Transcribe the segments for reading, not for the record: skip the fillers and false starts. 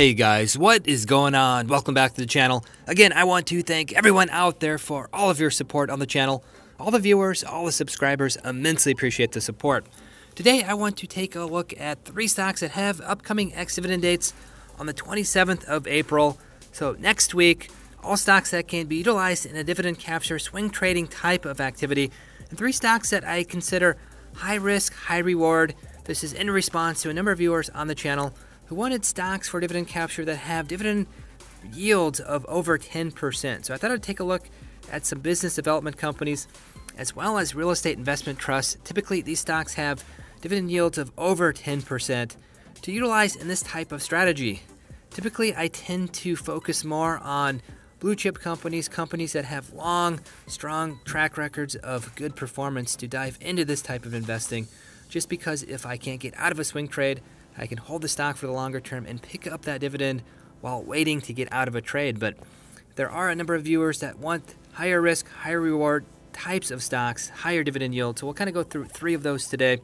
Hey guys, what is going on? Welcome back to the channel. Again, I want to thank everyone out there for all of your support on the channel. All the viewers, all the subscribers, immensely appreciate the support. Today, I want to take a look at 3 stocks that have upcoming ex-dividend dates on the 27th of April. So next week, all stocks that can be utilized in a dividend capture swing trading type of activity, and 3 stocks that I consider high risk, high reward. This is in response to a number of viewers on the channel who wanted stocks for dividend capture that have dividend yields of over 10%. So I thought I'd take a look at some business development companies as well as real estate investment trusts. Typically, these stocks have dividend yields of over 10% to utilize in this type of strategy. Typically, I tend to focus more on blue chip companies, companies that have long, strong track records of good performance to dive into this type of investing, just because if I can't get out of a swing trade, I can hold the stock for the longer term and pick up that dividend while waiting to get out of a trade. But there are a number of viewers that want higher risk, higher reward types of stocks, higher dividend yield. So we'll kind of go through 3 of those today.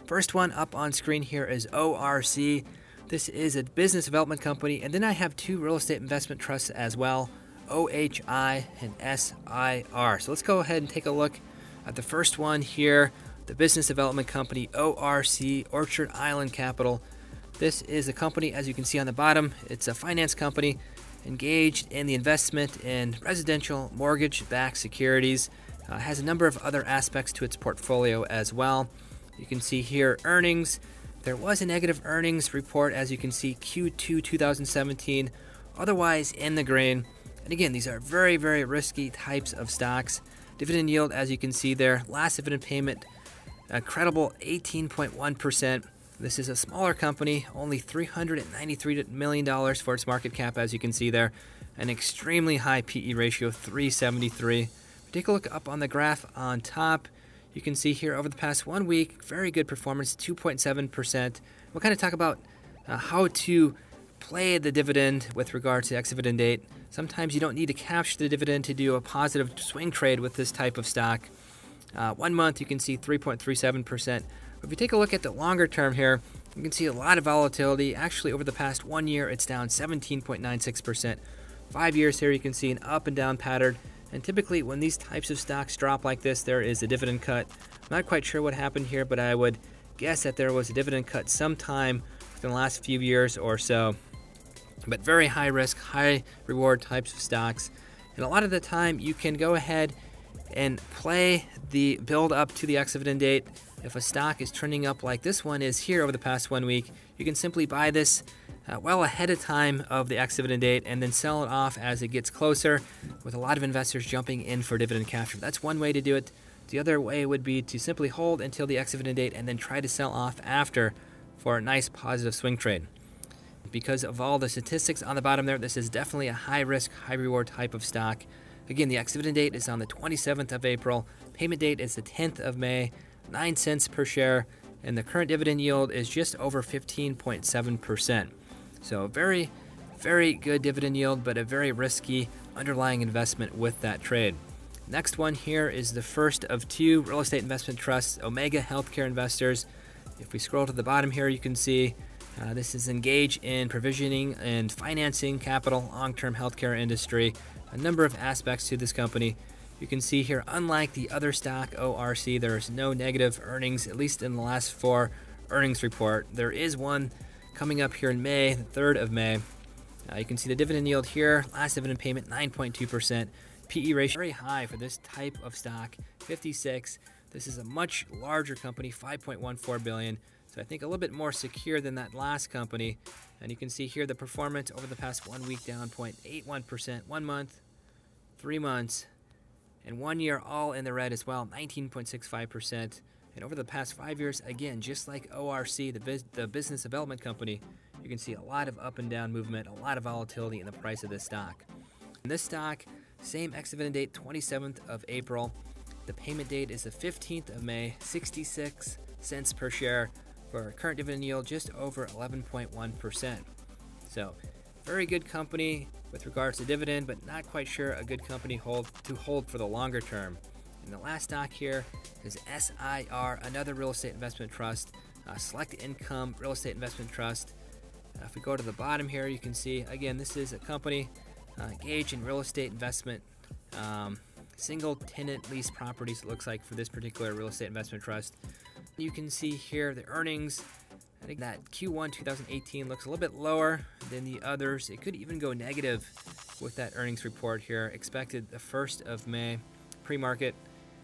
First one up on screen here is ORC. This is a business development company. And then I have 2 real estate investment trusts as well, OHI and SIR. So let's go ahead and take a look at the first one here. The business development company, ORC, Orchard Island Capital. This is a company, as you can see on the bottom, it's a finance company engaged in the investment in residential mortgage-backed securities. Has a number of other aspects to its portfolio as well. You can see here earnings. There was a negative earnings report, as you can see, Q2 2017, otherwise in the green. And again, these are very, very risky types of stocks. Dividend yield, as you can see there, last dividend payment, a credible 18.1%. This is a smaller company, only $393 million for its market cap, as you can see there. An extremely high PE ratio, 373. Take a look up on the graph on top. You can see here over the past 1 week, very good performance, 2.7%. We'll kind of talk about how to play the dividend with regard to ex-dividend date. Sometimes you don't need to capture the dividend to do a positive swing trade with this type of stock. 1 month, you can see 3.37%. If you take a look at the longer term here, you can see a lot of volatility. Actually, over the past 1 year, it's down 17.96%. 5 years here, you can see an up and down pattern. And typically, when these types of stocks drop like this, there is a dividend cut. I'm not quite sure what happened here, but I would guess that there was a dividend cut sometime within the last few years or so. But very high risk, high reward types of stocks. And a lot of the time, you can go ahead and play the build up to the ex-dividend date. If a stock is trending up like this one is here over the past 1 week, you can simply buy this well ahead of time of the ex-dividend date and then sell it off as it gets closer, with a lot of investors jumping in for dividend capture. That's one way to do it. The other way would be to simply hold until the ex-dividend date and then try to sell off after for a nice positive swing trade. Because of all the statistics on the bottom there, this is definitely a high risk, high reward type of stock. Again, the ex-dividend date is on the 27th of April. Payment date is the 10th of May, 9 cents per share, and the current dividend yield is just over 15.7%. So very, very good dividend yield, but a very risky underlying investment with that trade. Next one here is the first of 2 real estate investment trusts, Omega Healthcare Investors. If we scroll to the bottom here, you can see this is engaged in provisioning and financing capital, long-term healthcare industry. A number of aspects to this company. You can see here, unlike the other stock, ORC, there is no negative earnings, at least in the last 4 earnings report. There is one coming up here in May, the 3rd of May. You can see the dividend yield here, last dividend payment, 9.2%. PE ratio, very high for this type of stock, 56. This is a much larger company, 5.14 billion. So I think a little bit more secure than that last company. And you can see here the performance over the past 1 week, down 0.81%, 1 month, 3 months, and 1 year all in the red as well, 19.65%. And over the past 5 years, again, just like ORC, the business development company, you can see a lot of up and down movement, a lot of volatility in the price of this stock. And this stock, same ex-dividend date, 27th of April. The payment date is the 15th of May, 66 cents per share, for a current dividend yield just over 11.1%. So very good company with regards to dividend, but not quite sure a good company to hold for the longer term. And the last stock here is SIR, another real estate investment trust, Select Income Real Estate Investment Trust. If we go to the bottom here, you can see, again, this is a company engaged in real estate investment. Single tenant lease properties, it looks like, for this particular real estate investment trust. You can see here the earnings. I think that Q1 2018 looks a little bit lower than the others. It could even go negative with that earnings report here. Expected the 1st of May. Pre-market.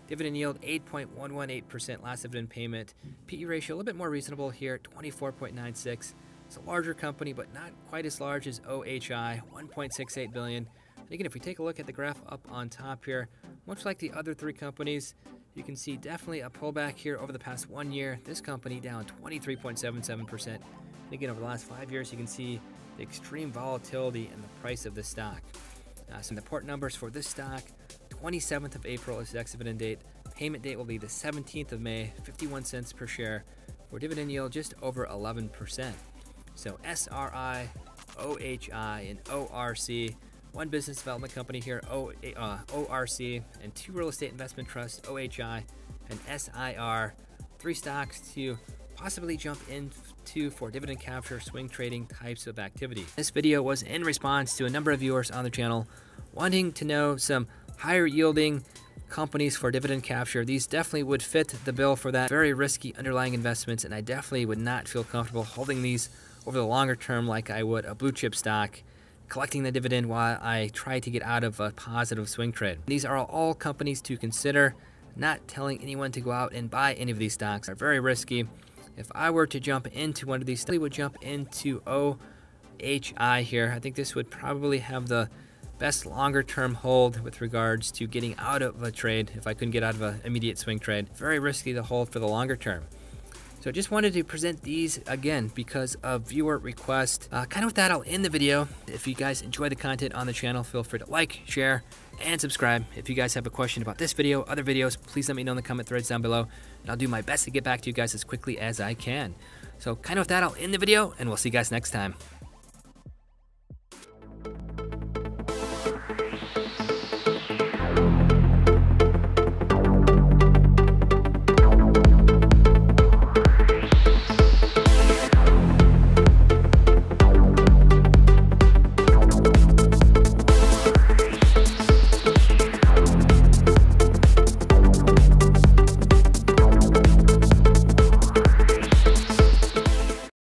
Dividend yield 8.118% last dividend payment. PE ratio a little bit more reasonable here, 24.96. It's a larger company, but not quite as large as OHI, 1.68 billion. And again, if we take a look at the graph up on top here, much like the other three companies, you can see definitely a pullback here over the past 1 year. This company down 23.77%. And again, over the last 5 years, you can see the extreme volatility in the price of this stock. Some important numbers for this stock: 27th of April is the next dividend date. Payment date will be the 17th of May, 51 cents per share, for dividend yield just over 11%. So SRI, OHI, and ORC. One business development company here, ORC, and two real estate investment trusts, OHI and SIR. 3 stocks to possibly jump into for dividend capture, swing trading types of activity. This video was in response to a number of viewers on the channel wanting to know some higher yielding companies for dividend capture. These definitely would fit the bill for that. Very risky underlying investments, and I definitely would not feel comfortable holding these over the longer term like I would a blue chip stock, collecting the dividend while I try to get out of a positive swing trade. These are all companies to consider. Not telling anyone to go out and buy any of these stocks. Are very risky. If I were to jump into one of these, I would jump into OHI here. I think this would probably have the best longer term hold with regards to getting out of a trade if I couldn't get out of an immediate swing trade. Very risky to hold for the longer term. So just wanted to present these again because of viewer request. Kind of with that, I'll end the video. If you guys enjoy the content on the channel, feel free to like, share, and subscribe. If you guys have a question about this video, other videos, please let me know in the comment threads down below, and I'll do my best to get back to you guys as quickly as I can. So kind of with that, I'll end the video, and we'll see you guys next time.